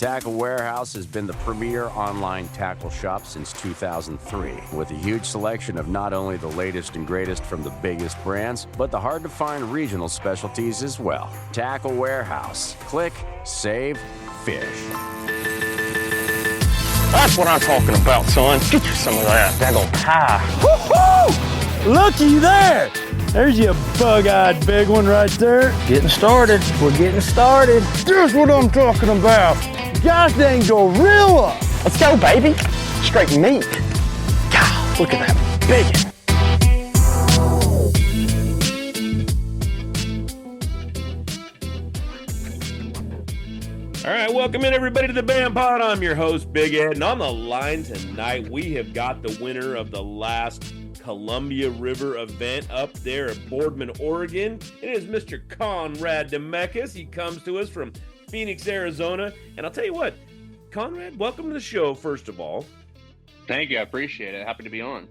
Tackle Warehouse has been the premier online tackle shop since 2003, with a huge selection of not only the latest and greatest from the biggest brands, but the hard-to-find regional specialties as well. Tackle Warehouse. Click, save, fish. That's what I'm talking about, son. Get you some of that daggone pie. Woo-hoo! Looky there! There's your bug-eyed big one right there. Getting started. We're getting started. Here's what I'm talking about. Gosh dang gorilla! Let's go, baby. Straight meat. God, look at that big one. All right, welcome in everybody to the BAM Pod. I'm your host, Big Ed, and on the line tonight, we have got the winner of the last Columbia River event up there at Boardman, Oregon. It is Mr. Conrad Demecs. He comes to us from Phoenix, Arizona, and I'll tell you what, Conrad, welcome to the show, first of all. Thank you. I appreciate it. Happy to be on.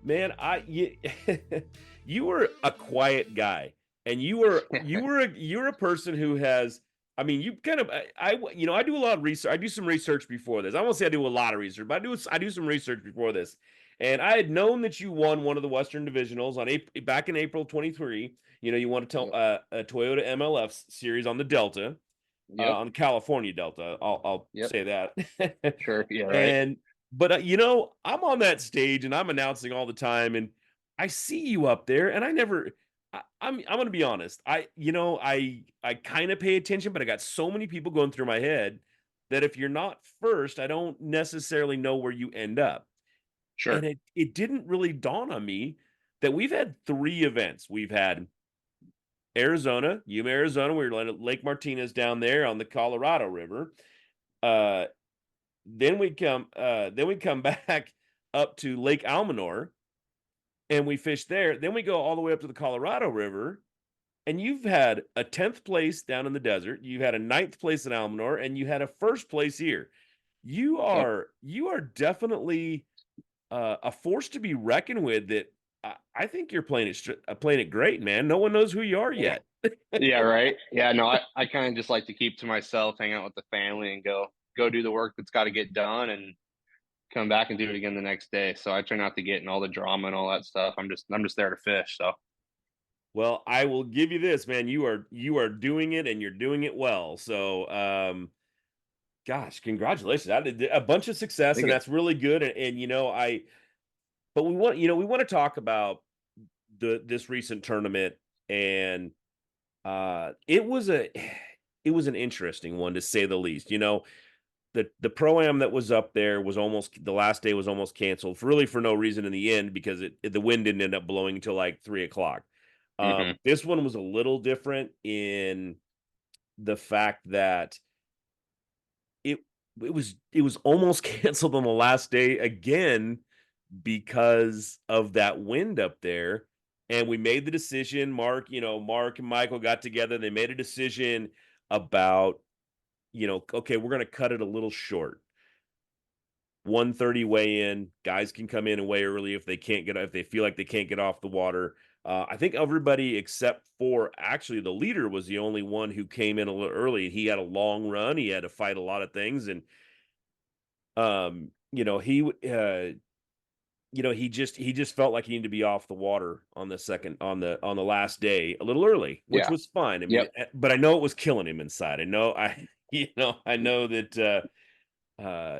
Man, you were a quiet guy, and you're a person who has, I mean, you kind of, I do a lot of research. I do some research before this. I won't say I do a lot of research, but I do some research before this. And I had known that you won one of the Western Divisionals back in April 23. You know, you won a Toyota MLF series on the Delta. Yep. On California Delta, I'll say that. Sure, yeah, right. But I'm on that stage and I'm announcing all the time, and I see you up there, and I'm going to be honest. I kind of pay attention, but I got so many people going through my head that if you're not first, I don't necessarily know where you end up. Sure. And it didn't really dawn on me that we've had 3 events. We've had Arizona, Yuma, Arizona. We were at Lake Martinez down there on the Colorado River. Then we come back up to Lake Almanor, and we fish there. Then we go all the way up to the Colorado River, and you've had a 10th place down in the desert. You've had a 9th place in Almanor, and you had a 1st place here. You are definitely a force to be reckoned with. That I think you're playing it great, man. No one knows who you are yet. Yeah, right. Yeah, no, I kind of just like to keep to myself, hang out with the family, and go do the work that's got to get done, and come back and do it again the next day. So I try not to get in all the drama and all that stuff. I'm just there to fish. So, well, I will give you this, man. You are doing it, and you're doing it well. So, gosh, congratulations! I did a bunch of success, and that's really good. But we want to talk about this recent tournament, and it was an interesting one, to say the least. The Pro-Am that was up there was the last day was almost canceled for no reason in the end, because the wind didn't end up blowing until like 3:00. This one was a little different in the fact that it was almost canceled on the last day again, because of that wind up there. And we made the decision. Mark and Michael got together. They made a decision about, okay, we're going to cut it a little short. 1:30 weigh in. Guys can come in and weigh early if they feel like they can't get off the water. I think everybody except for actually the leader was the only one who came in a little early. He had a long run. He had to fight a lot of things, and he just felt like he needed to be off the water on the last day a little early, which was fine. I mean, but I know it was killing him inside. I know that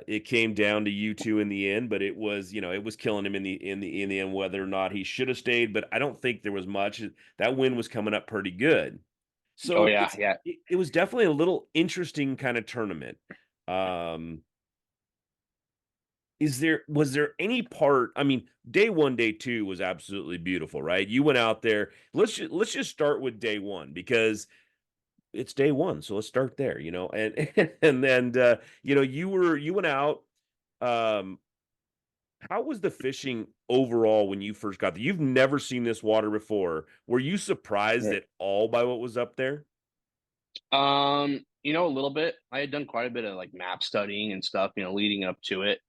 it came down to you two in the end, but it was killing him in the end, whether or not he should have stayed. But I don't think there was much. That wind was coming up pretty good. So it was definitely a little interesting kind of tournament. Was there any part? I mean, day 1, day 2 was absolutely beautiful, right? You went out there. Let's just start with day 1, because it's day 1, so let's start there. And then you went out. How was the fishing overall when you first got there? You've never seen this water before. Were you surprised at all by what was up there? A little bit. I had done quite a bit of like map studying and stuff, leading up to it.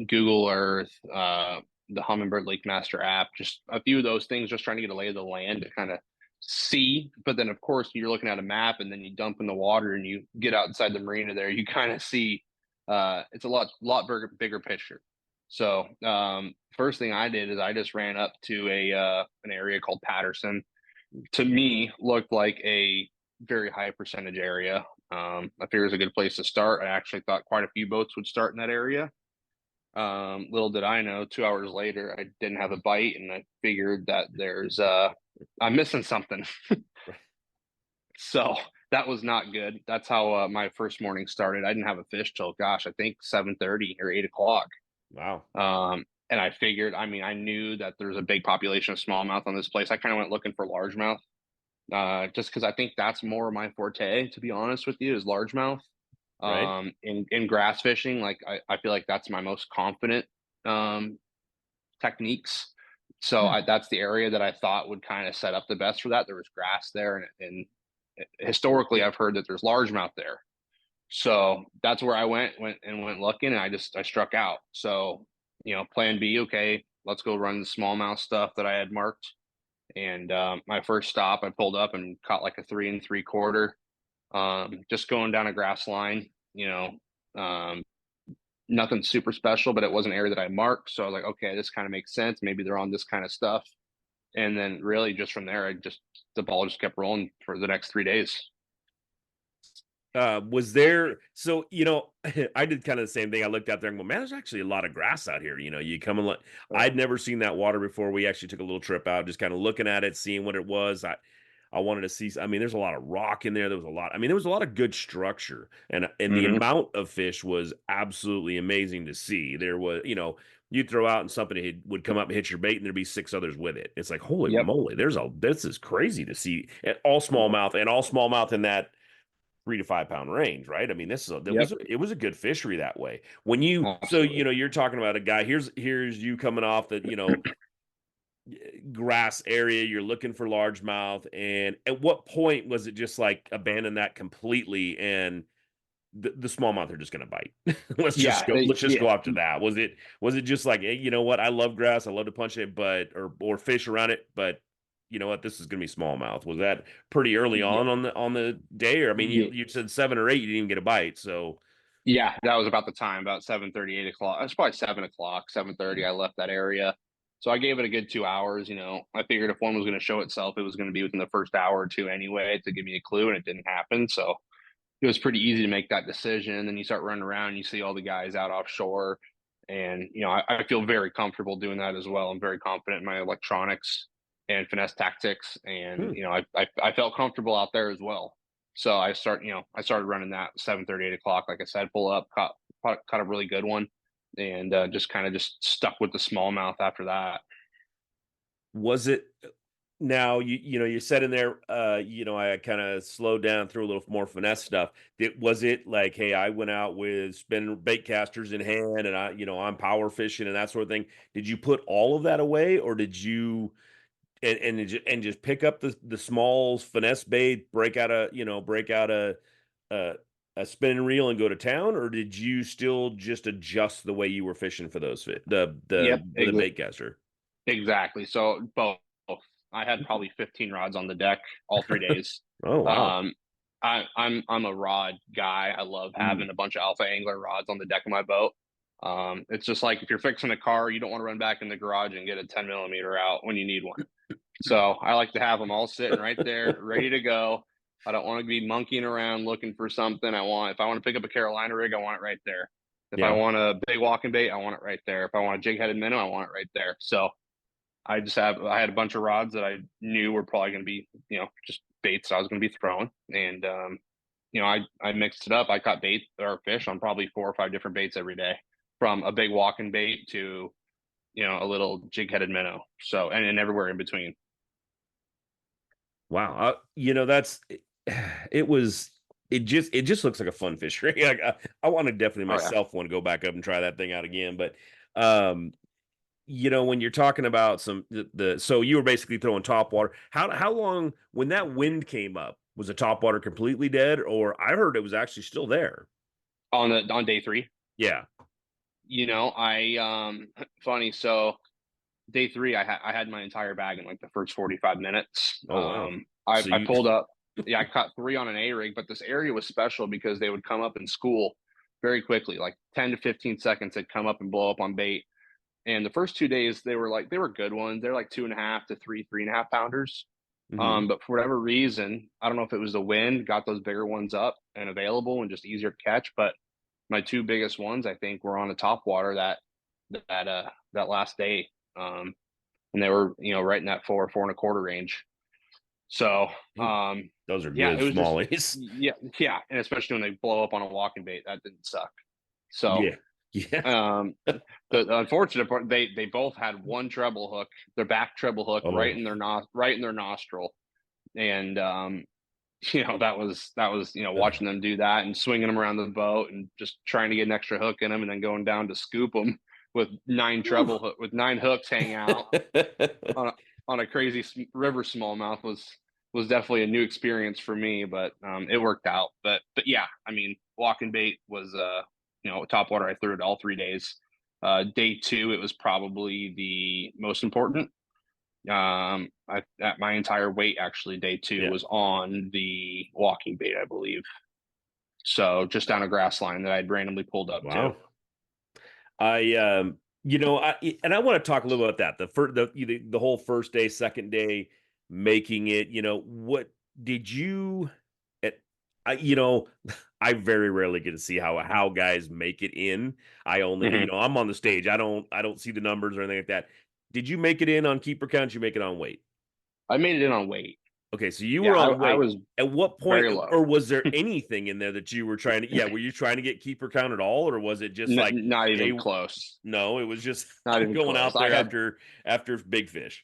Google Earth, the Humminbird Lake Master app, just a few of those things, just trying to get a lay of the land to kind of see, but then of course you're looking at a map and then you dump in the water and you get outside the marina there, you kind of see it's a lot bigger picture. So first thing I did is I just ran up to an area called Patterson. To me, looked like a very high percentage area. I figured it was a good place to start. I actually thought quite a few boats would start in that area. Little did I know, 2 hours later, I didn't have a bite, and I figured that I'm missing something. So that was not good. That's how my first morning started. I didn't have a fish till, gosh, I think 7:30 or 8 o'clock. Wow. And I figured, I mean, I knew that there's a big population of smallmouth on this place. I kind of went looking for largemouth, just because I think that's more my forte, to be honest with you, is largemouth. Right. In grass fishing, like I feel like that's my most confident techniques. So that's the area that I thought would kind of set up the best for that. There was grass there, and historically, I've heard that there's largemouth there. So that's where I went looking, and I struck out. So, plan B, okay, let's go run the smallmouth stuff that I had marked. And my first stop, I pulled up and caught like a 3 3/4, just going down a grass line, nothing super special, but it was an area that I marked. So I was like, okay, this kind of makes sense. Maybe they're on this kind of stuff. And then really just from there, the ball just kept rolling for the next 3 days. Was there, so I did kind of the same thing. I looked out there and go, man, there's actually a lot of grass out here. You come and look. I'd never seen that water before. We actually took a little trip out, just kind of looking at it, seeing what it was. I wanted to see. I mean, there's a lot of rock in there. There was a lot. I mean, there was a lot of good structure, and the amount of fish was absolutely amazing to see. There was, you'd throw out and something would come up and hit your bait, and there'd be 6 others with it. It's like, holy moly, this is crazy to see. And all smallmouth in that 3 to 5 pound range, right? I mean, it was a good fishery that way. When you're talking about a guy, here's you coming off the, grass area, you're looking for largemouth, and at what point was it just like abandon that completely and the smallmouth are just going to bite? Let's just go after that. Was it just like, hey, you know what? I love grass. I love to punch it, or fish around it, but you know what? This is going to be smallmouth. Was that pretty early on the day? Or, I mean, you said 7 or 8, you didn't even get a bite. So yeah, that was about the time, about 7:30, 8 o'clock. It's probably 7 o'clock, 7:30. I left that area. So I gave it a good 2 hours. I figured if one was going to show itself, it was going to be within the first hour or two anyway to give me a clue, and it didn't happen. So it was pretty easy to make that decision. And then you start running around, and you see all the guys out offshore. And, I feel very comfortable doing that as well. I'm very confident in my electronics and finesse tactics. And, I felt comfortable out there as well. So I started running that 7:30, 8 o'clock, like I said, pull up, caught a really good one, and just stuck with the smallmouth after that. was it, now you said in there, I kind of slowed down through a little more finesse stuff. Was it like, hey, I went out with spin bait casters in hand, and I'm power fishing and that sort of thing? Did you put all of that away, or did you and just pick up the smalls, finesse bait, break out a spinning reel and go to town, or did you still just adjust the way you were fishing for those the bait caster? Exactly. So both. I had probably 15 rods on the deck all 3 days. Oh wow. I'm a rod guy. I love having a bunch of alpha angler rods on the deck of my boat. It's just like if you're fixing a car, you don't want to run back in the garage and get a 10 millimeter out when you need one. So I like to have them all sitting right there, ready to go. I don't want to be monkeying around looking for something. If I want to pick up a Carolina rig, I want it right there. If I want a big walking bait, I want it right there. If I want a jig-headed minnow, I want it right there. So I had a bunch of rods that I knew were probably going to be, just baits I was going to be throwing. And, I mixed it up. I caught bait or fish on probably 4 or 5 different baits every day, from a big walking bait to, a little jig-headed minnow. So, and everywhere in between. Wow. It just looks like a fun fishery. I want to definitely myself want to go back up and try that thing out again. But, when you're talking about so you were basically throwing topwater. How long, when that wind came up, was the topwater completely dead, or I heard it was actually still there on day 3? Yeah. Funny. So day 3, I had my entire bag in like the first 45 minutes. Oh, wow. I So I you pulled up. Yeah, I caught 3 on an A rig, but this area was special because they would come up in school very quickly, like 10 to 15 seconds. They'd come up and blow up on bait. And the first 2 days, they were good ones. They're like 2.5 to 3.5 pounders. Mhm. But for whatever reason, I don't know if it was the wind, got those bigger ones up and available and just easier to catch. But my 2 biggest ones, I think, were on the top water that last day. And they were, right in that 4.25 range. So, Ooh, those are yeah, good it was just, smallies. yeah, and especially when they blow up on a walking bait, that didn't suck. So, Yeah. Yeah. the unfortunate part, they both had one treble hook, their back treble hook Oh. right in their nostril, and that was watching them do that and swinging them around the boat and just trying to get an extra hook in them and then going down to scoop them with 9 hooks hanging out on a crazy river smallmouth was definitely a new experience for me, but it worked out. But yeah, I mean, walking bait was top water. I threw it all 3 days. Day 2, it was probably the most important. At my entire weight, actually, day 2 Yeah. was on the walking bait, I believe. So just down a grass line that I'd randomly pulled up to. Wow. I and I want to talk a little about that. The whole first day, second day, making it. What did you? At, I I very rarely get to see how guys make it in. I only Mhm. I'm on the stage. I don't see the numbers or anything like that. Did you make it in on keeper count? Did you make it on weight? I made it in on weight. Okay, so you Yeah, were on I weight. was At what point, very low. or was there anything in there that you were trying to? Yeah, were you trying to get keeper count at all, or was it just like, Not even hey, close. no, it was just Not I'm even going close. out there after big fish.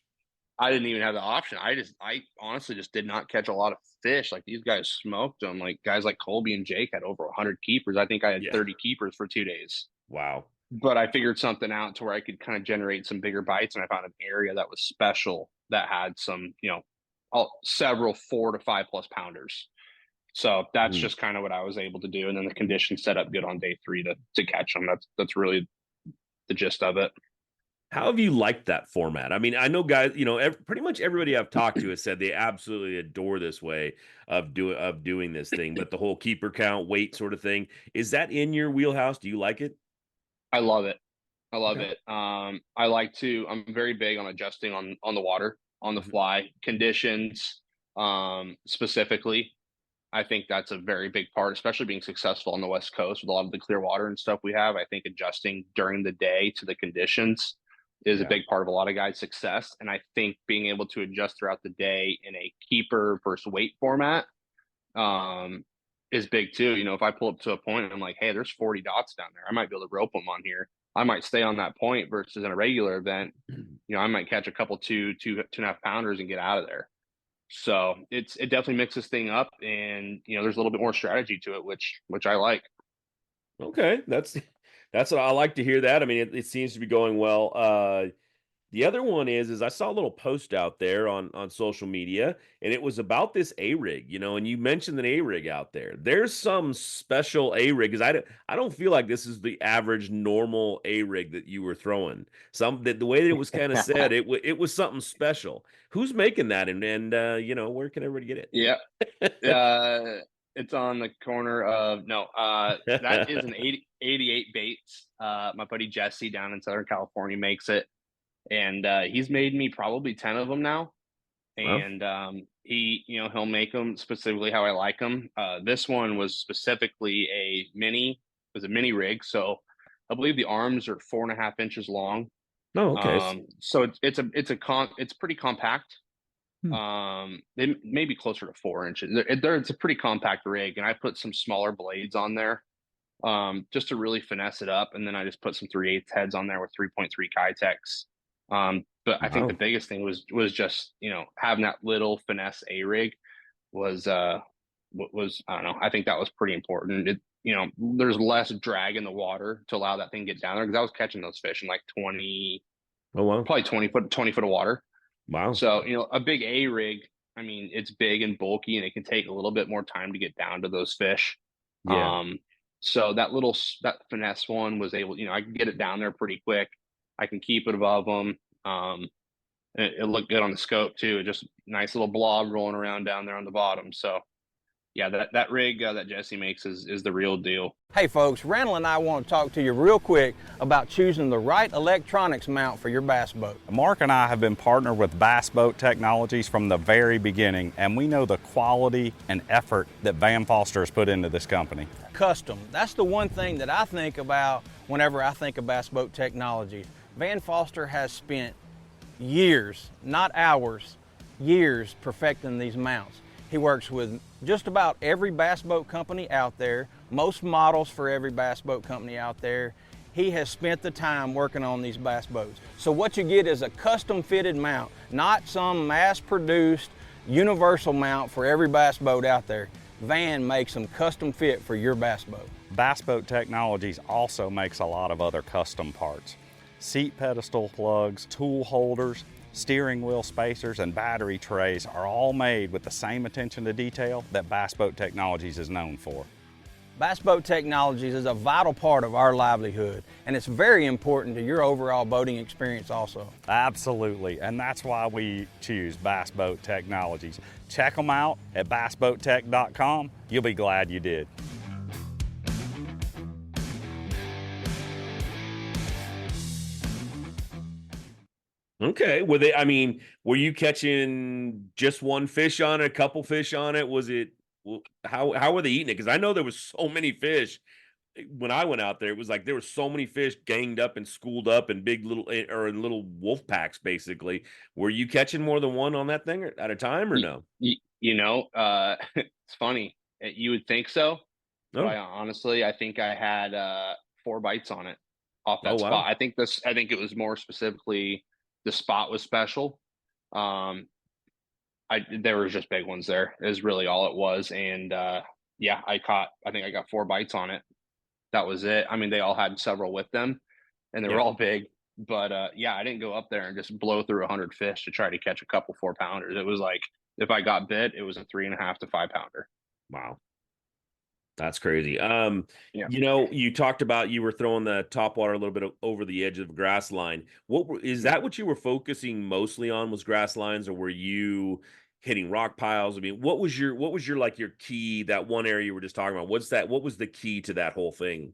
I didn't even have the option. I honestly just did not catch a lot of fish. Like these guys smoked them. Like guys like Colby and Jake had over 100 keepers. I think I had Yeah. 30 keepers for 2 days. Wow. But I figured something out to where I could kind of generate some bigger bites, and I found an area that was special that had some, several 4 to 5 plus pounders. So that's Mm. just kind of what I was able to do, and then the conditions set up good on day 3 to catch them. That's really the gist of it. How have you liked that format? I mean, I know guys, pretty much everybody I've talked to has said they absolutely adore this way of doing this thing. But the whole keeper count, weight sort of thing, is that in your wheelhouse? Do you like it? I love it. I love Okay. it. I'm very big on adjusting on the water, on the Mhm. fly, conditions, specifically. I think that's a very big part, especially being successful on the West Coast with a lot of the clear water and stuff we have. I think adjusting during the day to the conditions is a Yeah. big part of a lot of guys' success. And I think being able to adjust throughout the day in a keeper versus weight format, um, is big too. If I pull up to a point and I'm like, hey, there's 40 dots down there, I might be able to rope them on here. I might stay on that point versus in a regular event. I might catch a couple 2.5 pounders and get out of there. So it definitely mixes thing up, and there's a little bit more strategy to it, which I like. Okay, that's what I like to hear. That I mean, it seems to be going well. The other one is I saw a little post out there on social media, and it was about this A rig, and you mentioned an A rig out there. There's some special A rig because I don't feel like this is the average normal A rig that you were throwing. The way that it was kind of said, it was something special. Who's making that, and where can everybody get Yeah, it's on the corner of no. That is an 88 baits. My buddy Jesse down in Southern California makes it, and he's made me probably 10 of them now. Well, And he'll make them specifically how I like them. This one was specifically a mini rig, so I believe the arms are 4.5 inches long. no, okay. So it's pretty compact. Hmm. They may be closer to 4 inches. It's a pretty compact rig, and I put some smaller blades on there, just to really finesse it up. And then I just put some 3/8 heads on there with 3.3 Kitex. But I think the Wow. biggest thing was just having that little finesse A rig was I don't know. I think that was pretty important. There's less drag in the water to allow that thing to get down there, because I was catching those fish in like 20, Oh wow. probably 20 foot of water. Wow. So, a big A rig, I mean, it's big and bulky, and it can take a little bit more time to get down to those fish. Yeah. Um, so that finesse one was able, I can get it down there pretty quick. I can keep it above them. It looked good on the scope too. Just nice little blob rolling around down there on the bottom. So yeah, that rig that Jesse makes is the real deal. Hey folks, Randall and I want to talk to you real quick about choosing the right electronics mount for your bass boat. Mark and I have been partnered with Bass Boat Technologies from the very beginning, and we know the quality and effort that Van Foster has put into this company. Custom, that's the one thing that I think about whenever I think of Bass Boat Technologies. Van Foster has spent years, not hours, years perfecting these mounts. He works with just about every bass boat company out there, most models for every bass boat company out there. He has spent the time working on these bass boats. So what you get is a custom fitted mount, not some mass produced universal mount for every bass boat out there. Van makes them custom fit for your bass boat. Bass Boat Technologies also makes a lot of other custom parts. Seat pedestal plugs, tool holders, steering wheel spacers, and battery trays are all made with the same attention to detail that Bass Boat Technologies is known for. Bass Boat Technologies is a vital part of our livelihood, and it's very important to your overall boating experience also. Absolutely, and that's why we choose Bass Boat Technologies. Check them out at bassboattech.com. You'll be glad you did. Okay. Were you catching just one fish on it, a couple fish on it? Was it, how were they eating it? Because I know there was so many fish when I went out there. It was like there were so many fish ganged up and schooled up in big little, or in little wolf packs, basically. Were you catching more than one on that thing at a time, or no? It's funny. You would think so, but Oh. I think I had 4 bites on it off that Oh, wow. spot. I think it was more specifically the spot was special. There was just big ones there is really all it was. And yeah, I think I got 4 bites on it. That was it. I mean, they all had several with them and they were Yeah. all big, but yeah, I didn't go up there and just blow through 100 fish to try to catch a couple 4-pounders. It was like, if I got bit, it was a 3.5 to 5-pounder. Wow. That's crazy. Yeah. You talked about you were throwing the top water a little bit over the edge of the grass line. Is that what you were focusing mostly on, was grass lines, or were you hitting rock piles? I mean, what was your like your key, that one area you were just talking about? What was the key to that whole thing?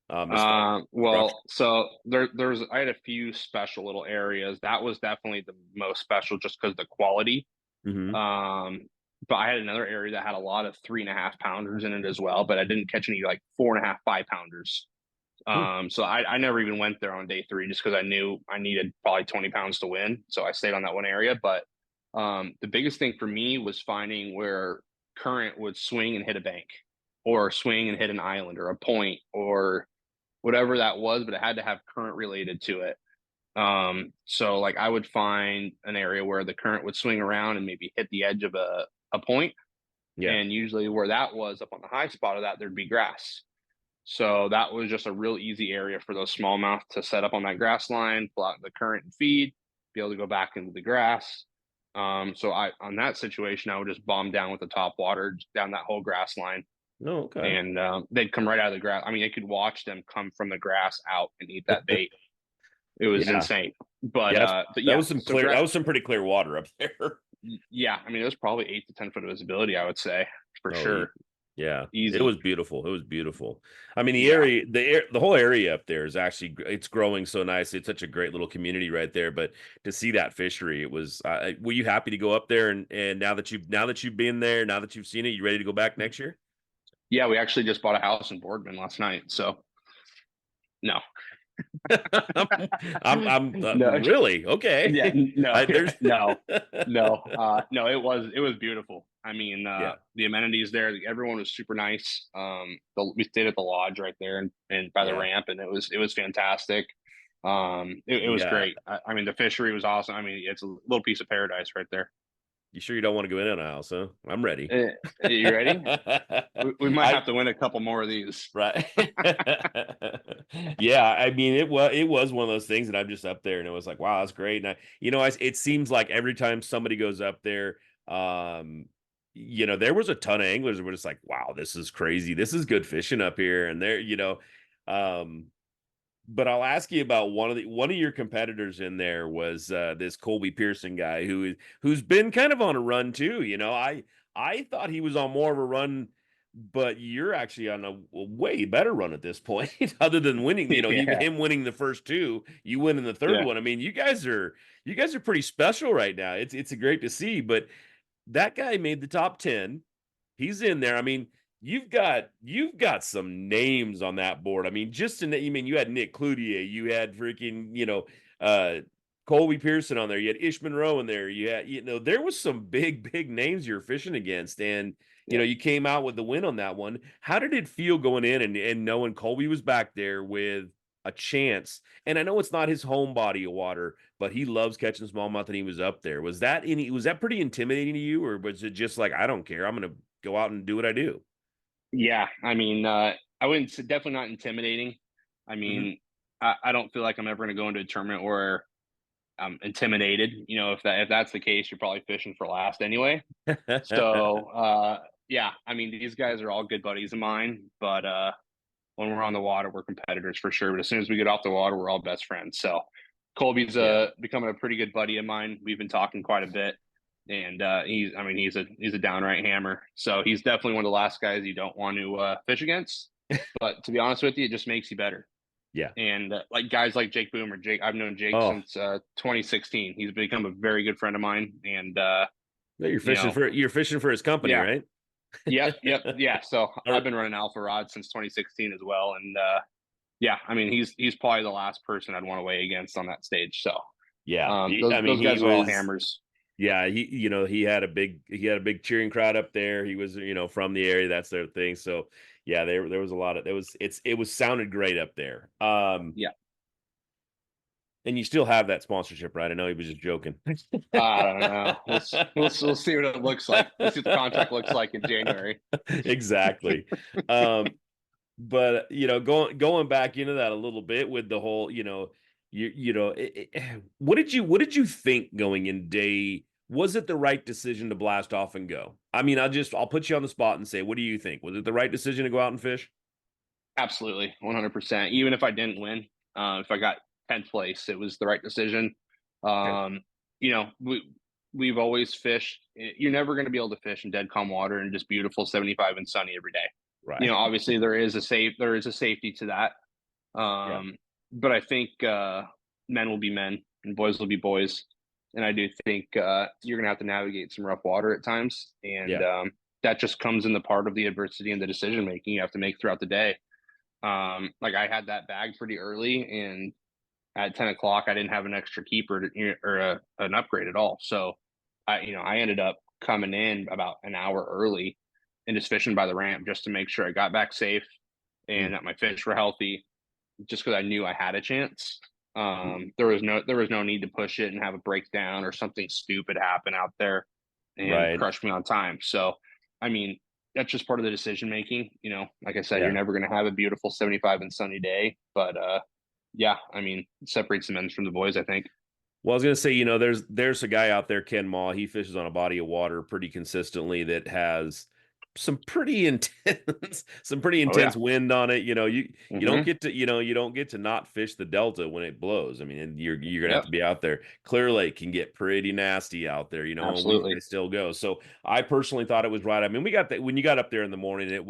As far as Well, so I had a few special little areas. That was definitely the most special just because the quality. Mhm. But I had another area that had a lot of 3.5-pounders in it as well, but I didn't catch any like 4.5, 5-pounders. So I never even went there on day 3 just because I knew I needed probably 20 pounds to win. So I stayed on that one area. But the biggest thing for me was finding where current would swing and hit a bank, or swing and hit an island or a point or whatever that was, but it had to have current related to it. So like I would find an area where the current would swing around and maybe hit the edge of a point. Yeah. And usually where that was up on the high spot of that, there'd be grass. So that was just a real easy area for those smallmouth to set up on that grass line, block the current and feed, be able to go back into the grass. So on that situation, I would just bomb down with the top water down that whole grass line. Oh, okay. And they'd come right out of the grass. I mean, I could watch them come from the grass out and eat that bait. It was Yeah. insane. But Yeah, but that yeah, was some so clear. That was some pretty clear water up there. yeah, I mean, it was probably 8 to 10 foot of visibility, I would say, for Oh, sure. yeah, Easy. it was beautiful. It was beautiful. I mean, Yeah. the whole area up there is actually, it's growing so nice. It's such a great little community right there. But to see that fishery, it was. Were you happy to go up there? And now that you've been there, now that you've seen it, you ready to go back next year? Yeah, we actually just bought a house in Boardman last night. So no. I'm No. really okay. Yeah, no, There's no, no, it was beautiful. I mean, Yeah. the amenities there, everyone was super nice. We stayed at the lodge right there and by the Yeah. ramp, and it was fantastic. It was Yeah. great. I mean, the fishery was awesome. I mean, it's a little piece of paradise right there. You sure you don't want to go in on a house, huh? I'm ready. You ready? We might I have to win a couple more of these. Right. Yeah, I mean, it was one of those things that I'm just up there and it was like, wow, that's great. And it seems like every time somebody goes up there, there was a ton of anglers that were just like, wow, this is crazy. This is good fishing up here. And um, But I'll ask you about one of your competitors in there was this Colby Pearson guy who's been kind of on a run too. I thought he was on more of a run, but you're actually on a way better run at this point. Other than winning, Yeah. him winning the first two, you win in the third Yeah. one. I mean, you guys are pretty special right now. It's great to see. But that guy made the top 10. He's in there. I mean, you've got some names on that board. I mean, you had Nick Cloutier, you had freaking, Colby Pearson on there, you had Ish Monroe in there, there was some big names you're fishing against, and Yeah. you came out with the win on that one. How did it feel going in and knowing Colby was back there with a chance? And I know it's not his home body of water, but he loves catching smallmouth, and he was up there. Was that pretty intimidating to you, or was it just like, I don't care, I'm gonna go out and do what I do? Yeah, I mean, I wouldn't say, definitely not intimidating. I Mhm. mean, I don't feel like I'm ever going to go into a tournament where I'm intimidated. If that's the case, you're probably fishing for last anyway. So, yeah, I mean, these guys are all good buddies of mine, but when we're on the water, we're competitors for sure. But as soon as we get off the water, we're all best friends. So, Colby's Yeah. becoming a pretty good buddy of mine. We've been talking quite a bit, and he's a downright hammer. So he's definitely one of the last guys you don't want to fish against. But to be honest with you, it just makes you better. Yeah. And like guys like Jake Boomer, I've known Jake Oh, since 2016. He's become a very good friend of mine, and you're you know, you're fishing for his company, yeah, right? yeah. So I've Or- been running Alpha Rod since 2016 as well, and yeah, I mean he's probably the last person I'd want to weigh against on that stage. So yeah. I mean, those he guys are all was. hammers. Yeah, he had a big cheering crowd up there. He was, from the area. That's their thing. So yeah, there was a lot of it was sounded great up there. Yeah, And you still have that sponsorship, right? I know he was just joking. I don't know. We'll see what it looks like. We'll see what the contract looks like in January. Exactly. But going back into that a little bit with the whole, what did you think going in day? Was it the right decision to blast off and go? I mean, I'll put you on the spot and say, what do you think? Was it the right decision to go out and fish? Absolutely, 100%. Even if I didn't win, if I got 10th place, it was the right decision. Okay. You know, we've always fished. You're never going to be able to fish in dead calm water and just beautiful 75 and sunny every day. Right. Obviously there is a safety to that. Yeah. But I think men will be men and boys will be boys, and I do think you're going to have to navigate some rough water at times, and Yeah. that just comes in the part of the adversity and the decision making you have to make throughout the day. Like I had that bag pretty early, and at 10 o'clock, I didn't have an extra keeper or an upgrade at all. So I ended up coming in about an hour early and just fishing by the ramp just to make sure I got back safe Mm. and that my fish were healthy, just because I knew I had a chance. Mm. There was no need to push it and have a breakdown or something stupid happen out there and Right. crush me on time. So, I mean, that's just part of the decision making. Like I said, Yeah. you're never going to have a beautiful 75 and sunny day, but yeah, I mean, it separates the men from the boys, I think. Well, I was gonna say, there's a guy out there, Ken Maw. He fishes on a body of water pretty consistently that has some pretty intense, Oh yeah. wind on it. You don't Hmm. get to, you don't get to not fish the delta when it blows. I mean, and you're gonna have Yep. to be out there. Clear Lake can get pretty nasty out there, and Absolutely. they still go. So I personally thought it was right. I mean, we got that when you got up there in the morning, it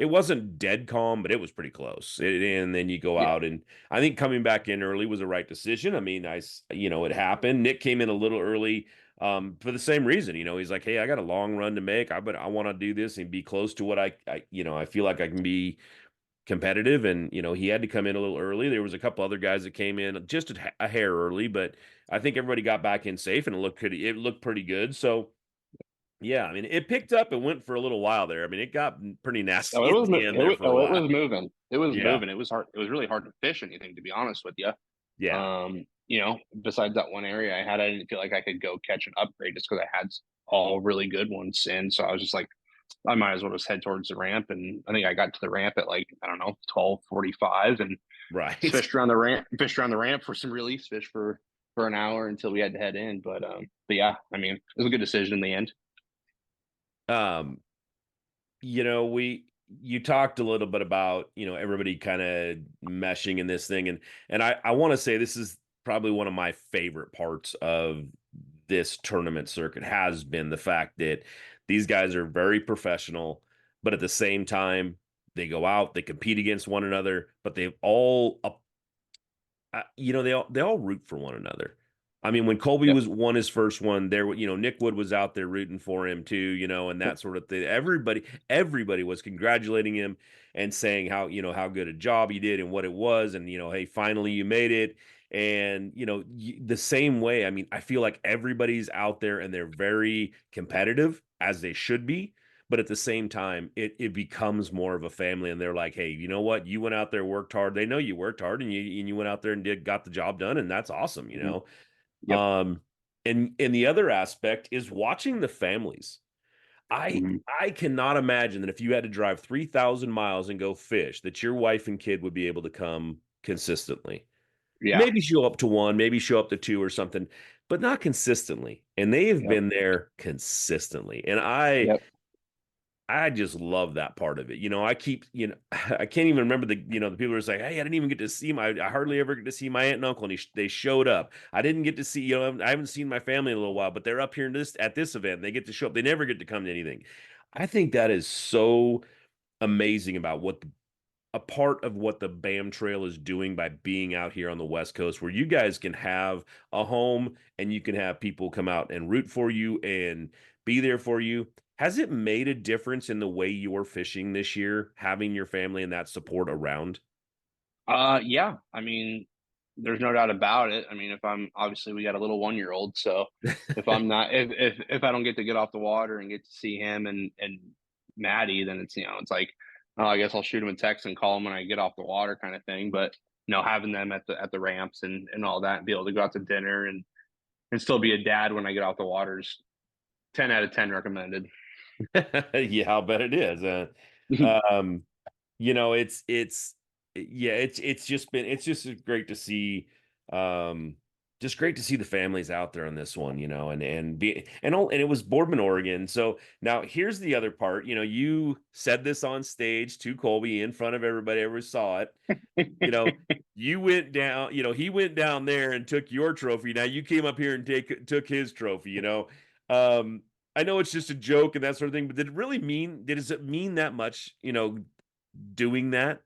wasn't dead calm, but it was pretty close. And then you go Yeah. out, and I think coming back in early was the right decision. I mean, it happened. Nick came in a little early, for the same reason. He's like, hey, I got a long run to make. I want to do this and be close to what I feel like I can be competitive. And he had to come in a little early. There was a couple other guys that came in just a hair early, but I think everybody got back in safe, and it looked pretty good. So yeah, I mean, it picked up and went for a little while there. I mean, it got pretty Oh, nasty at the end there for a it while. was moving. It was Yeah, moving. It was hard. It was really hard to fish anything, to be honest with you. yeah. Besides that one area I didn't feel like I could go catch an upgrade just because I had all really good ones. And so I was just like, I might as well just head towards the ramp. And I think I got to the ramp at like, I don't know, 12:45 and Right. fished around the ramp for some release fish for an hour until we had to head in. But yeah, I mean, it was a good decision in the end. Um, you talked a little bit about, everybody kind of meshing in this thing. And I want to say this is probably one of my favorite parts of this tournament circuit has been the fact that these guys are very professional, but at the same time, they go out, they compete against one another, but they all, they all root for one another. I mean, when Colby Yep. won his first one, there, Nick Wood was out there rooting for him too, and that sort of thing. Everybody was congratulating him and saying how good a job he did and what it was, and hey, finally you made it. And the same way, I mean, I feel like everybody's out there and they're very competitive, as they should be. But at the same time, it becomes more of a family, and they're like, hey, you know what? You went out there, worked hard. They know you worked hard, and you went out there and got the job done, and that's awesome, Yep. And the other aspect is watching the families. I cannot imagine that if you had to drive 3,000 miles and go fish, that your wife and kid would be able to come consistently. Yeah. Maybe show up to one, maybe show up to two or something, but not consistently. And they have Yep. been there consistently. And Yep. I just love that part of it. I keep, I can't even remember the people are saying, hey, I didn't even get to see I hardly ever get to see my aunt and uncle, and they showed up. I didn't get to see, I haven't seen my family in a little while, but they're up here at this event. And they get to show up. They never get to come to anything. I think that is so amazing about a part of what the BAM Trail is doing by being out here on the West Coast, where you guys can have a home and you can have people come out and root for you and be there for you. Has it made a difference in the way you're fishing this year, having your family and that support around? Yeah. I mean, there's no doubt about it. I mean, if I'm obviously we got a little 1-year-old, so if I'm not if I don't get to get off the water and get to see him and Maddie, then it's like, oh, I guess I'll shoot him a text and call him when I get off the water, kind of thing. But having them at the ramps and all that, and be able to go out to dinner and still be a dad when I get off the water is 10 out of 10 recommended. Yeah, I'll bet it is. Um, it's just great to see, just great to see the families out there on this one, and it was Boardman, Oregon. So now here's the other part. You said this on stage to Colby in front of everybody. Everyone saw it. You went down. He went down there and took your trophy. Now you came up here and took his trophy. I know it's just a joke and that sort of thing, but does it mean that much, doing that?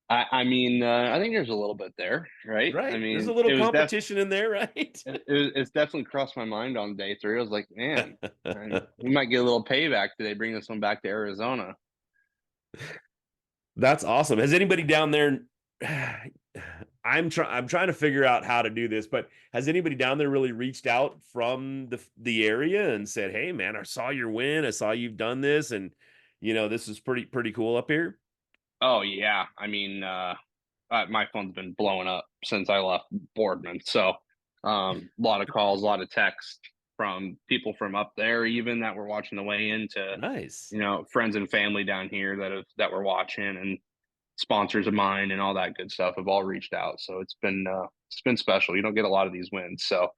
I mean, I think there's a little bit there, right? Right. I There's a mean, little competition in there, right? it's definitely crossed my mind on day 3. I was like, man, we might get a little payback. Do they bring this one back to Arizona? That's awesome. Has anybody down there? I'm trying to figure out how to do this, but has anybody down there really reached out from the area and said, "Hey, man, I saw your win. I saw you've done this, and this is pretty cool up here." Oh yeah, I mean, my phone's been blowing up since I left Boardman, so a lot of calls, a lot of texts from people from up there, even that were watching the weigh in, to Nice. friends and family down here that were watching, and sponsors of mine and all that good stuff have all reached out. So it's been special. You don't get a lot of these wins, so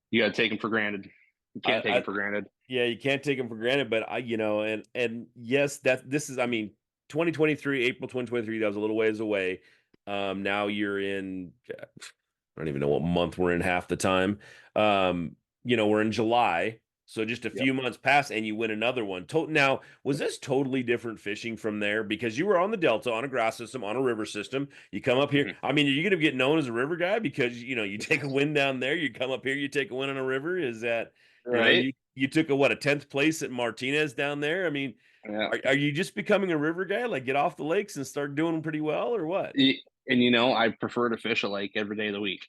you got to take them for granted. You can't take them for granted. Yeah, you can't take them for granted. But and yes, this is. I mean, 2023, April 2023. That was a little ways away. Now you're in. I don't even know what month we're in half the time. We're in July. So just a few months pass and you win another one. Now, was this totally different fishing from there? Because you were on the Delta, on a grass system, on a river system. You come up here. I mean, are you going to get known as a river guy because, you take a win down there, you come up here, you take a win on a river? Is that, right? You took a 10th place at Martinez down there? I mean, are you just becoming a river guy? Like get off the lakes and start doing pretty well, or what? And, I prefer to fish a lake every day of the week.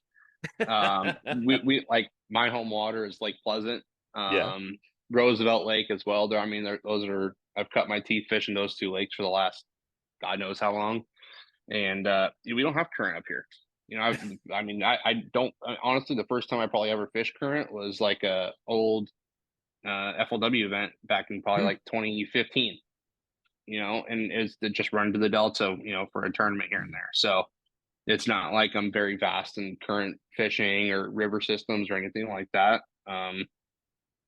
We like my home water is Lake Pleasant. Roosevelt Lake as well. I've cut my teeth fishing those 2 lakes for the last God knows how long, and we don't have current up here. I don't honestly. The first time I probably ever fished current was like a old FLW event back in probably like 2015. And it's to just run to the Delta, for a tournament here and there. So it's not like I'm very vast in current fishing or river systems or anything like that.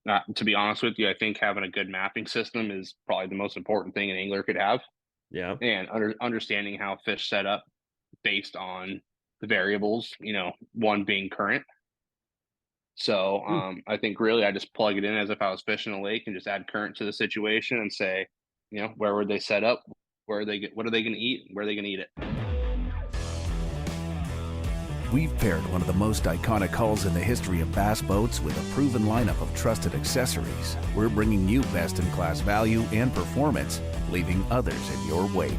To be honest with you, I think having a good mapping system is probably the most important thing an angler could have, Yeah. and understanding how fish set up based on the variables, one being current. So I think really I just plug it in as if I was fishing a lake and just add current to the situation and say, where would they set up? Where are they what are they going to eat? Where are they going to eat it? We've paired one of the most iconic hulls in the history of bass boats with a proven lineup of trusted accessories. We're bringing you best-in-class value and performance, leaving others in your wake.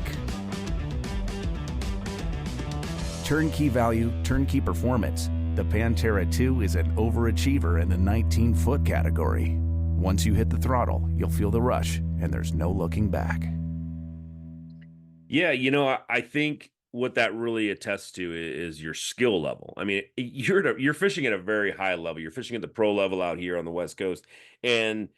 Turnkey value, turnkey performance. The Pantera 2 is an overachiever in the 19-foot category. Once you hit the throttle, you'll feel the rush, and there's no looking back. Yeah, I think what that really attests to is your skill level. I mean, you're fishing at a very high level. You're fishing at the pro level out here on the West Coast, and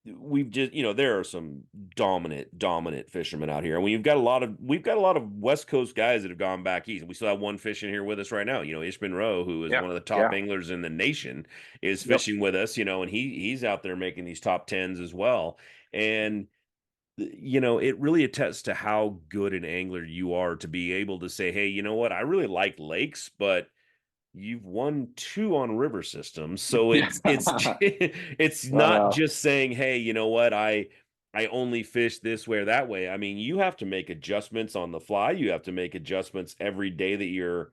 we've just there are some dominant fishermen out here, and we've got a lot of West Coast guys that have gone back east. We still have one fishing here with us right now. Ishman Rowe, who is one of the top anglers in the nation, is fishing with us. And he's out there making these top tens as well. And it really attests to how good an angler you are to be able to say, hey, you know what, I really like lakes, but you've won 2 on river systems, so it's not just saying, hey, you know what, I only fish this way or that way. I mean, you have to make adjustments on the fly. You have to make adjustments every day that you're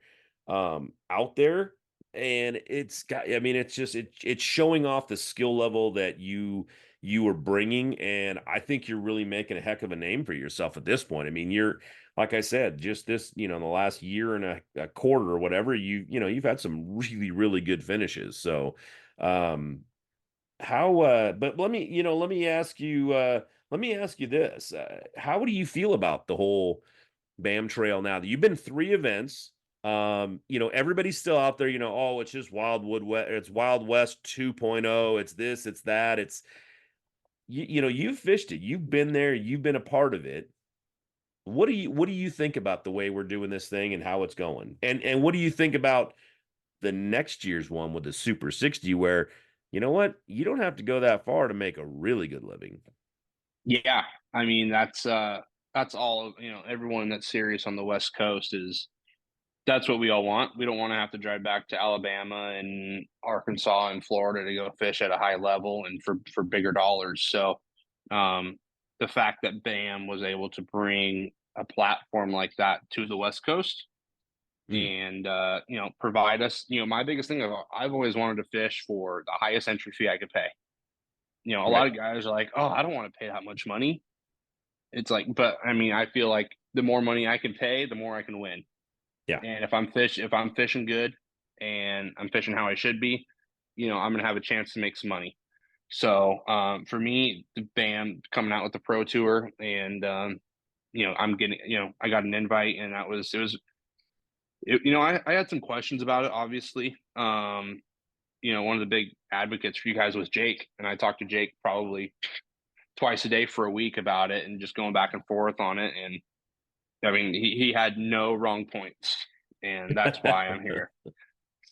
out there, and it's showing off the skill level that you are bringing, and I think you're really making a heck of a name for yourself at this point. I mean, you're, like I said, just this, in the last year and a quarter or whatever, you've had some really, really good finishes. So, but let me ask you this. How do you feel about the whole BAM trail now that you've been 3 events? Everybody's still out there, oh, it's just it's Wild West 2.0. It's this, it's that. You've fished it. You've been there. You've been a part of it. What do you think about the way we're doing this thing and how it's going? And what do you think about the next year's one with the Super 60, where, you know what, you don't have to go that far to make a really good living? Yeah, I mean that's all. Everyone that's serious on the West Coast that's what we all want. We don't want to have to drive back to Alabama and Arkansas and Florida to go fish at a high level and for bigger dollars. So the fact that BAM was able to bring a platform like that to the West Coast and provide us, my biggest thing, I've always wanted to fish for the highest entry fee I could pay. A lot of guys are like, oh, I don't want to pay that much money. It's like, but I mean, I feel like the more money I can pay, the more I can win. Yeah. And if I'm fishing good and I'm fishing how I should be, I'm gonna have a chance to make some money. So for me, the BAM coming out with the Pro Tour, and I'm getting, I got an invite, and I had some questions about it. Obviously, one of the big advocates for you guys was Jake, and I talked to Jake probably twice a day for a week about it, and just going back and forth on it. And I mean, he had no wrong points, and that's why I'm here.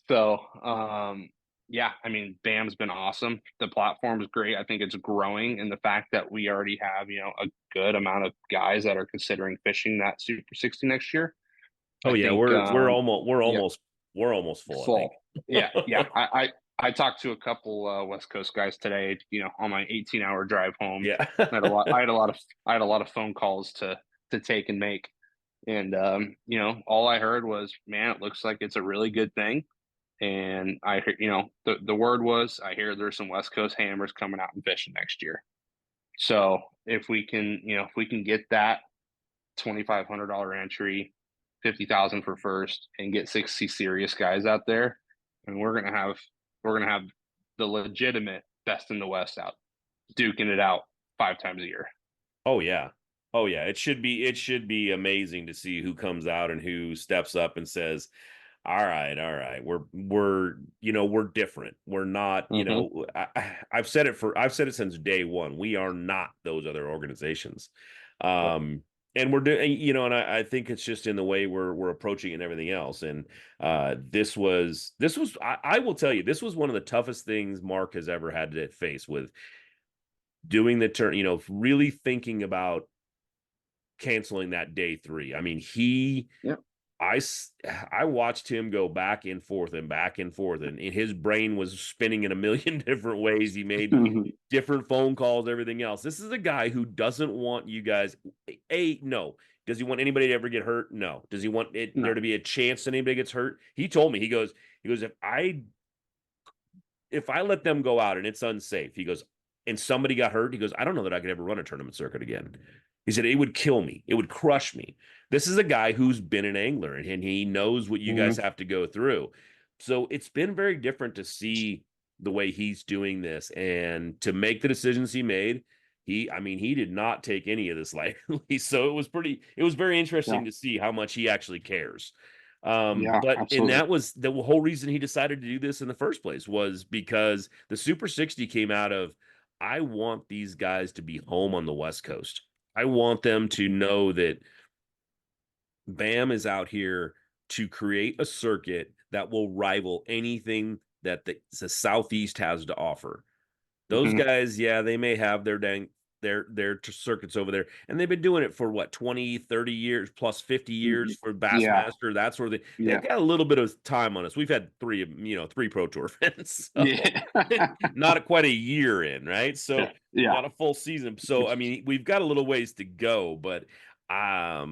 So, yeah, I mean, BAM's been awesome. The platform is great. I think it's growing, and the fact that we already have, a good amount of guys that are considering fishing that Super 60 next year. Oh, yeah, we're almost full. Yeah. I talked to a couple West Coast guys today, on my 18-hour drive home. Yeah. I had a lot of phone calls to take and make. And all I heard was, man, it looks like it's a really good thing. And I heard, the word was, I hear there's some West Coast hammers coming out and fishing next year. So if we can get that $2,500 entry, 50,000 for first, and get 60 serious guys out there, and we're gonna have the legitimate best in the West out duking it out 5 times a year. Oh yeah. It should be amazing to see who comes out and who steps up and says, all right, we're different. We're not, I've said it since day one. We are not those other organizations. And we're doing, you know, and I think it's just in the way we're approaching it and everything else. And I will tell you, this was one of the toughest things Mark has ever had to face with doing the turn, you know, really thinking about canceling that day 3. I mean, Yeah. I watched him go back and forth and back and forth, and his brain was spinning in a million different ways. He made different phone calls, everything else. This is a guy who doesn't want you guys. No. Does he want anybody to ever get hurt? No. Does he want there to be a chance that anybody gets hurt? He told me, he goes, if I let them go out and it's unsafe, he goes, and somebody got hurt, he goes, I don't know that I could ever run a tournament circuit again. He said, it would kill me. It would crush me. This is a guy who's been an angler and he knows what you guys have to go through. So it's been very different to see the way he's doing this and to make the decisions he made. I mean, he did not take any of this lightly. So it was very interesting to see how much he actually cares. But absolutely. and that was the whole reason he decided to do this in the first place, was because the Super 60 came out of, I want these guys to be home on the West Coast. I want them to know that BAM is out here to create a circuit that will rival anything that the Southeast has to offer. Those guys, yeah, they may have their circuits over there, and they've been doing it for what, 20, 30 years plus 50 years for Bassmaster, that sort of thing. They've got a little bit of time on us. We've had 3 Pro Tour events, so not quite a year in, right? So not a full season. So I mean, we've got a little ways to go, but I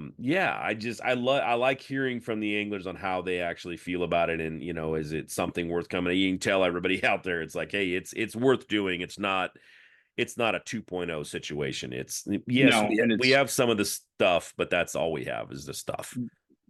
like hearing from the anglers on how they actually feel about it, and you know, is it something worth coming? You can tell everybody out there, it's like, hey, it's worth doing. It's not a 2.0 situation. It's we have some of the stuff, but that's all we have is the stuff.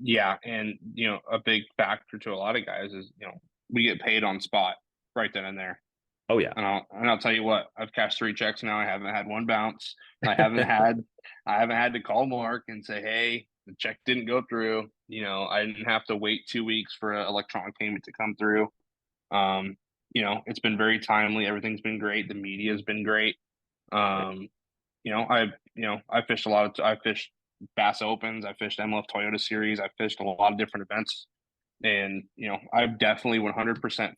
Yeah, and you know, a big factor to a lot of guys is, you know, we get paid on spot right then and there. Oh yeah. And I'll tell you what, I've cashed 3 checks now. I haven't had one bounce. I haven't had to call Mark and say, hey, the check didn't go through. You know, I didn't have to wait 2 weeks for an electronic payment to come through. You know, it's been very timely. Everything's been great. The media has been great. You know, I fished I fished Bass Opens, I fished MLF Toyota Series, I fished a lot of different events. And, you know, I've definitely 100%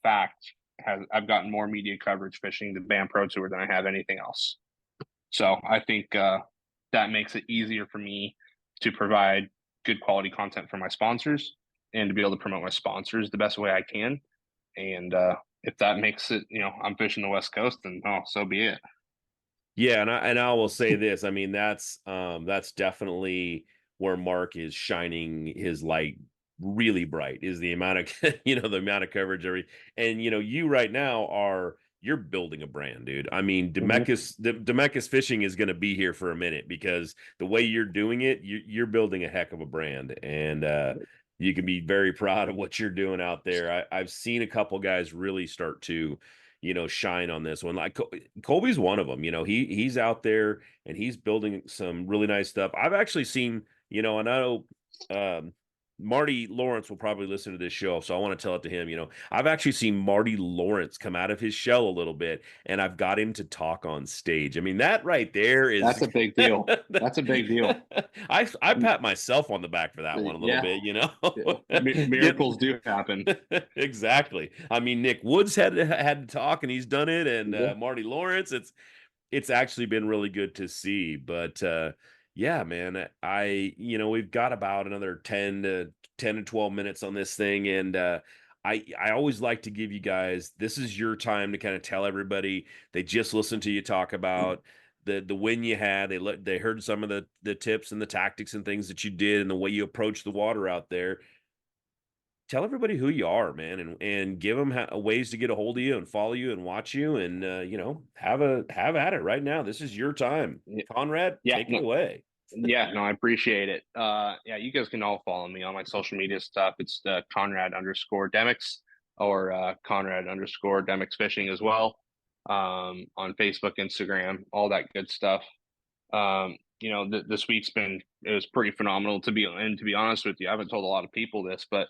I've gotten more media coverage fishing the BAM Pro Tour than I have anything else. So I think that makes it easier for me to provide good quality content for my sponsors and to be able to promote my sponsors the best way I can. And if that makes it, you know, I'm fishing the West Coast, then so be it. Yeah, and I will say this. I mean, that's definitely where Mark is shining his light really bright, is the amount of the amount of coverage and you right now you're building a brand, dude. I mean, Demecs Fishing is going to be here for a minute, because the way you're doing it, you're building a heck of a brand, and you can be very proud of what you're doing out there. I've seen a couple guys really start to shine on this one. Like Colby's one of them. He's out there and he's building some really nice stuff. I've actually seen, and I know Marty Lawrence will probably listen to this show, so I want to tell it to him. I've actually seen Marty Lawrence come out of his shell a little bit, and I've got him to talk on stage. I mean, that right there that's a big deal. That's a big deal. I pat myself on the back for that one a little bit. Miracles do happen. Exactly. I mean, Nick Woods had to talk, and he's done it, and Marty Lawrence. It's actually been really good to see, but yeah, man, we've got about another 10 to 12 minutes on this thing. And I always like to give you guys, this is your time to kind of tell everybody. They just listened to you talk about the win you had. They heard some of the tips and the tactics and things that you did and the way you approach the water out there. Tell everybody who you are, man, and give them ways to get a hold of you and follow you and watch you, and have at it right now. This is your time, Conrad. Take it away. I appreciate it. You guys can all follow me on my social media stuff. It's Conrad_Demecs or Conrad_Demecs Fishing as well, on Facebook, Instagram, all that good stuff. This week's it was pretty phenomenal, to be honest with you. I haven't told a lot of people this, but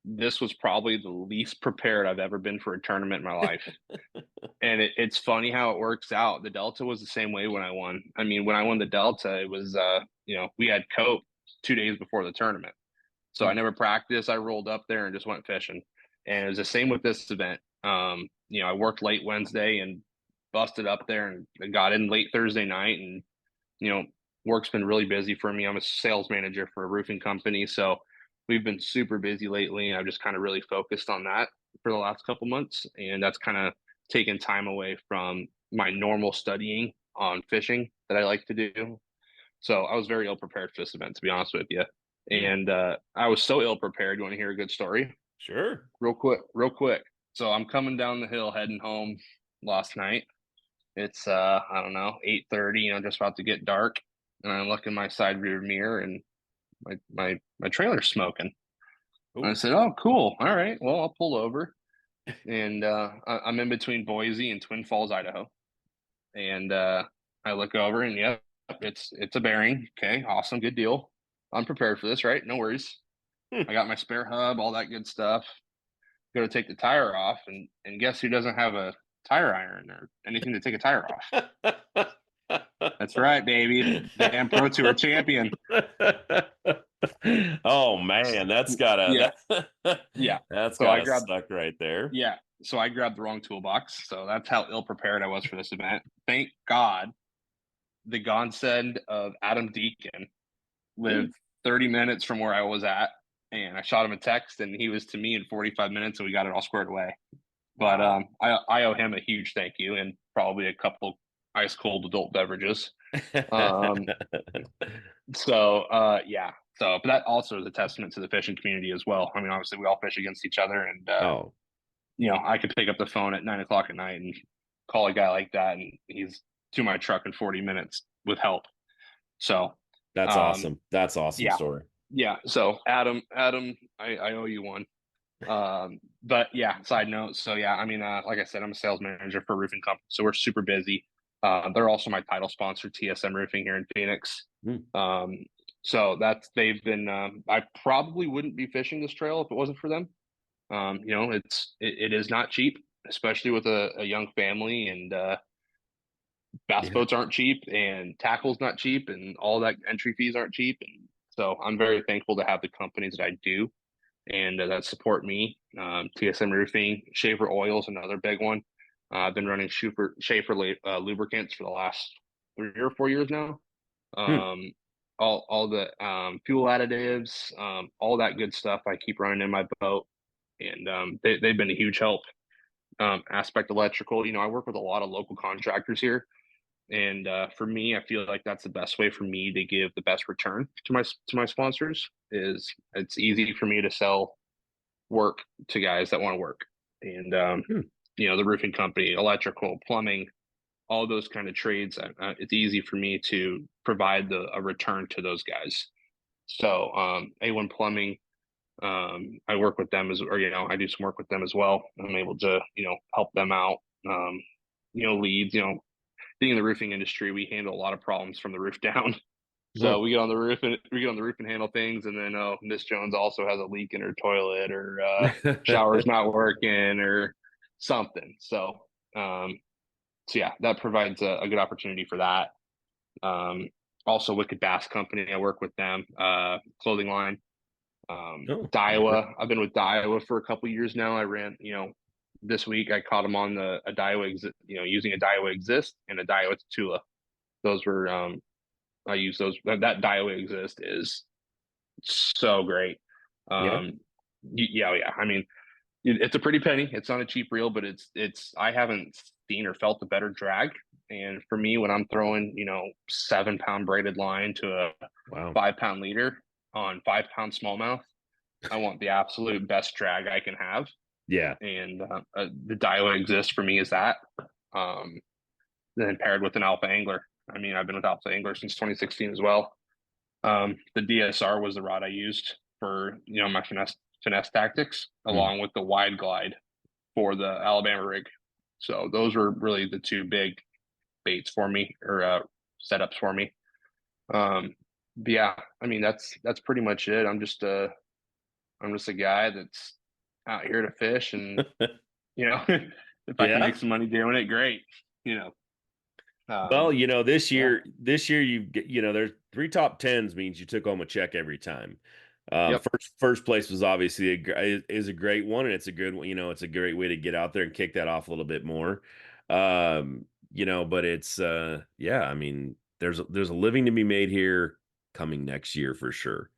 this was probably the least prepared I've ever been for a tournament in my life. And it's funny how it works out. The Delta was the same way when I won. I mean, when I won the Delta, it was, we had cope 2 days before the tournament. So I never practiced. I rolled up there and just went fishing. And it was the same with this event. I worked late Wednesday and busted up there and got in late Thursday night. And, work's been really busy for me. I'm a sales manager for a roofing company. So we've been super busy lately. And I've just kind of really focused on that for the last couple months. And that's kind of taken time away from my normal studying on fishing that I like to do. So I was very ill prepared for this event, to be honest with you. And I was so ill prepared. You want to hear a good story? Sure. Real quick. So I'm coming down the hill heading home last night. It's I don't know, 8:30, just about to get dark. And I look in my side rear mirror and my trailer's smoking. And I said, "Oh, cool. All right. Well, I'll pull over." And I'm in between Boise and Twin Falls, Idaho. And I look over and yep, it's a bearing. Okay, awesome, good deal. I'm prepared for this, right? No worries. I got my spare hub, all that good stuff. Go to take the tire off, and guess who doesn't have a tire iron or anything to take a tire off? That's right, baby. Damn Pro Tour champion. Oh man, that's gotta yeah. That's so gotta suck right there. Yeah. So I grabbed the wrong toolbox. So that's how ill prepared I was for this event. Thank God the godsend of Adam Deacon lived 30 minutes from where I was at. And I shot him a text and he was to me in 45 minutes and we got it all squared away. But I owe him a huge thank you and probably a couple ice cold adult beverages. But that also is a testament to the fishing community as well. I mean, obviously we all fish against each other and, I could pick up the phone at 9:00 at night and call a guy like that. And he's to my truck in 40 minutes with help. So that's awesome. That's awesome story. Yeah. So Adam, I owe you one. But yeah, side note. So yeah, I mean, like I said, I'm a sales manager for a roofing company. So we're super busy. They're also my title sponsor, TSM Roofing here in Phoenix. So they've been, I probably wouldn't be fishing this trail if it wasn't for them. It is not cheap, especially with a young family, and bass boats aren't cheap and tackle's not cheap and all that entry fees aren't cheap. And so I'm very thankful to have the companies that I do and that support me. TSM Roofing, Schaefer Oil's another big one. I've been running Schaefer lubricants for the last 3 or 4 years now. All the fuel additives, all that good stuff I keep running in my boat. And they've been a huge help. Aspect Electrical, I work with a lot of local contractors here. And for me, I feel like that's the best way for me to give the best return to my sponsors. Is it's easy for me to sell work to guys that want to work. And the roofing company, electrical, plumbing, all those kind of trades. It's easy for me to provide a return to those guys. So A1 Plumbing, I work with them I do some work with them as well. I'm able to, help them out. Leads, being in the roofing industry, we handle a lot of problems from the roof down. So we get on the roof and handle things. And then, Miss Jones also has a leak in her toilet or shower's not working or something. So yeah, that provides a good opportunity for that. Also Wicked Bass Company, I work with them, clothing line. Daiwa, I've been with Daiwa for a couple of years now. I ran, this week I caught them on a Daiwa, using a Daiwa Exist and a Daiwa Tula. Those were, I use those. That Daiwa Exist is so great. Yeah. I mean, it's a pretty penny. It's not a cheap reel, but I haven't seen or felt a better drag. And for me, when I'm throwing, 7-pound braided line to a 5-pound leader on 5-pound smallmouth, I want the absolute best drag I can have. Yeah. And the Daiwa Exist for me is that. Then paired with an Alpha Angler. I mean, I've been with Alpha Angler since 2016 as well. The DSR was the rod I used for, my finesse tactics, along with the wide glide for the Alabama rig. So those were really the two big baits for me, or setups for me. But yeah, I mean, that's pretty much it. I'm just I'm just a guy that's out here to fish, and if I can Yeah. make some money doing it, great. You know. Well, this Yeah. year, there's 3 top 10s means you took home a check every time. Yep. First place was obviously is a great one, and it's a good one. It's a great way to get out there and kick that off a little bit more. But it's yeah, I mean, there's a living to be made here coming next year for sure.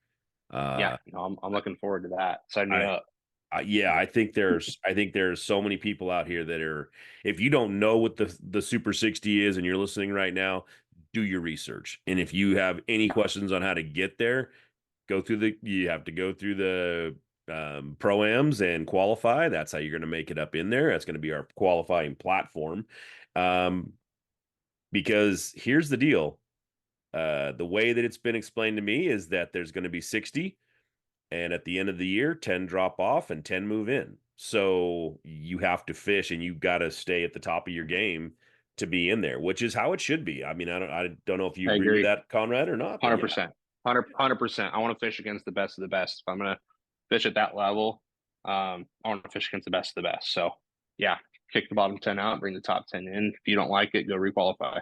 Yeah. No, I'm looking forward to that. Sign me I up. Yeah, I think there's so many people out here that are, if you don't know what the Super 60 is and you're listening right now, do your research. And if you have any questions on how to get there, you have to go through the pro-ams and qualify. That's how you're going to make it up in there. That's going to be our qualifying platform. Because here's the deal. The way that it's been explained to me is that there's going to be 60. And at the end of the year, 10 drop off and 10 move in. So you have to fish, and you've got to stay at the top of your game to be in there, which is how it should be. I mean, I don't know if you agree with that, Conrad, or not. 100%. 100%. I want to fish against the best of the best. If I'm going to fish at that level, I want to fish against the best of the best. So yeah, kick the bottom 10 out, bring the top 10 in. If you don't like it, go requalify.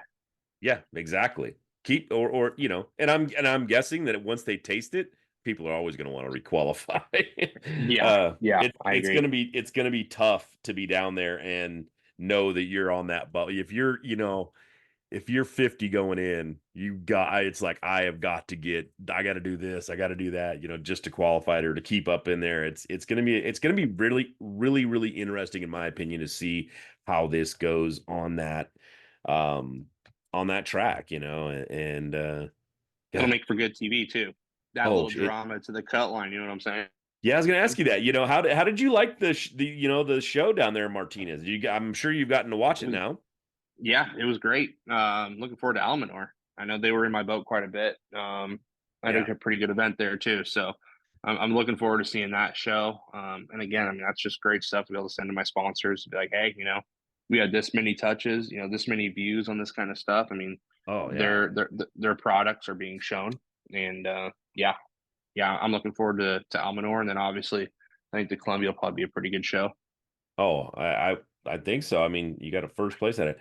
Yeah, exactly. Keep or and I'm guessing that once they taste it, people are always going to want to requalify. It's going to be tough to be down there and know that you're on that boat. If you're 50 going in, it's like, I got to do this, I got to do that, just to qualify or to keep up in there. It's going to be really, really, really interesting, in my opinion, to see how this goes on that track, and it'll make for good TV too. That little drama to the cut line, you know what I'm saying? Yeah, I was going to ask you that. How did you like the show down there in Martinez? I'm sure you've gotten to watch it now. Yeah, it was great. Looking forward to Almanor. I know they were in my boat quite a bit. I had a pretty good event there too, so I'm looking forward to seeing that show. And again, I mean, that's just great stuff to be able to send to my sponsors to be like, hey, we had this many touches, this many views on this kind of stuff. I mean, their products are being shown, and yeah, I'm looking forward to Almanor, and then obviously I think the Columbia will probably be a pretty good show. Oh, I think so. I mean, you got a first place at it.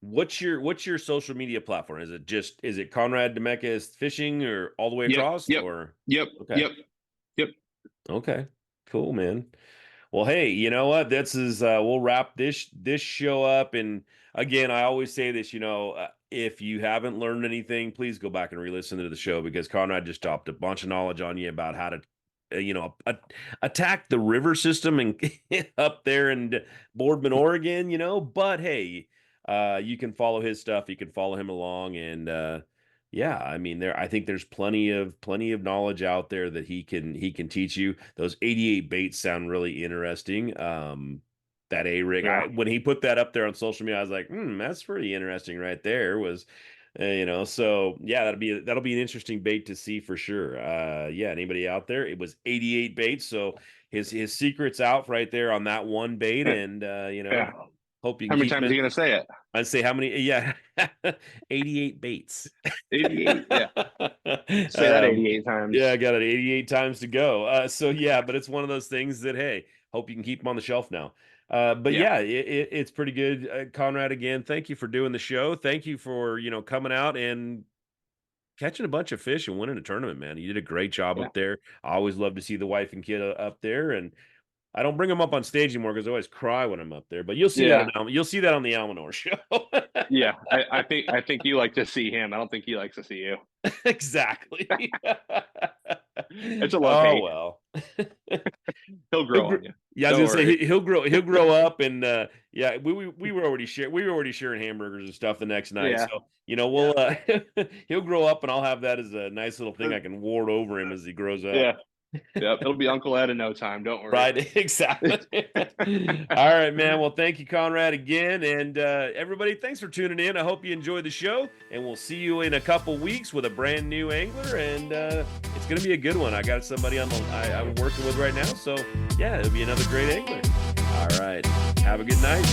What's your social media platform? Is it Conrad Demecs Fishing or all the way across? Yep. Okay, cool, man. Well, hey, you know what? We'll wrap this show up. And again, I always say this, if you haven't learned anything, please go back and re-listen to the show, because Conrad just dropped a bunch of knowledge on you about how to, attack the river system and up there in Boardman, Oregon, but hey, you can follow his stuff. You can follow him along. And, I mean, I think there's plenty of knowledge out there that he can teach you. Those 88 baits sound really interesting. That A-rig, when he put that up there on social media, I was like, that's pretty interesting right there. So yeah, that'll be an interesting bait to see for sure. Anybody out there, it was 88 baits. So his secret's out right there on that one bait. And, hope you can. How many times are you going to say it? I'd say how many? Yeah. 88 baits. 88. Yeah. Say that 88 times. Yeah, I got it 88 times to go. But it's one of those things that, hey, hope you can keep them on the shelf now. It's pretty good. Conrad, again, thank you for doing the show. Thank you for, coming out and catching a bunch of fish and winning a tournament, man. You did a great job up there. I always love to see the wife and kid up there, and I don't bring them up on stage anymore because I always cry when I'm up there. But you'll see that. You'll see that on the Almanor show. Yeah, I think you like to see him. I don't think he likes to see you. Exactly. It's a love hate. Well. He'll grow on you. Yeah, I was gonna say he'll grow up, and we were already sharing hamburgers and stuff the next night. Yeah. So we'll he'll grow up, and I'll have that as a nice little thing I can ward over him as he grows up. Yeah. Yep, it'll be Uncle Ed in no time. Don't worry. Right, exactly. All right, man. Well, thank you, Conrad, again, and everybody. Thanks for tuning in. I hope you enjoyed the show, and we'll see you in a couple weeks with a brand new angler, and it's going to be a good one. I got somebody I'm working with right now, so yeah, it'll be another great angler. All right, have a good night.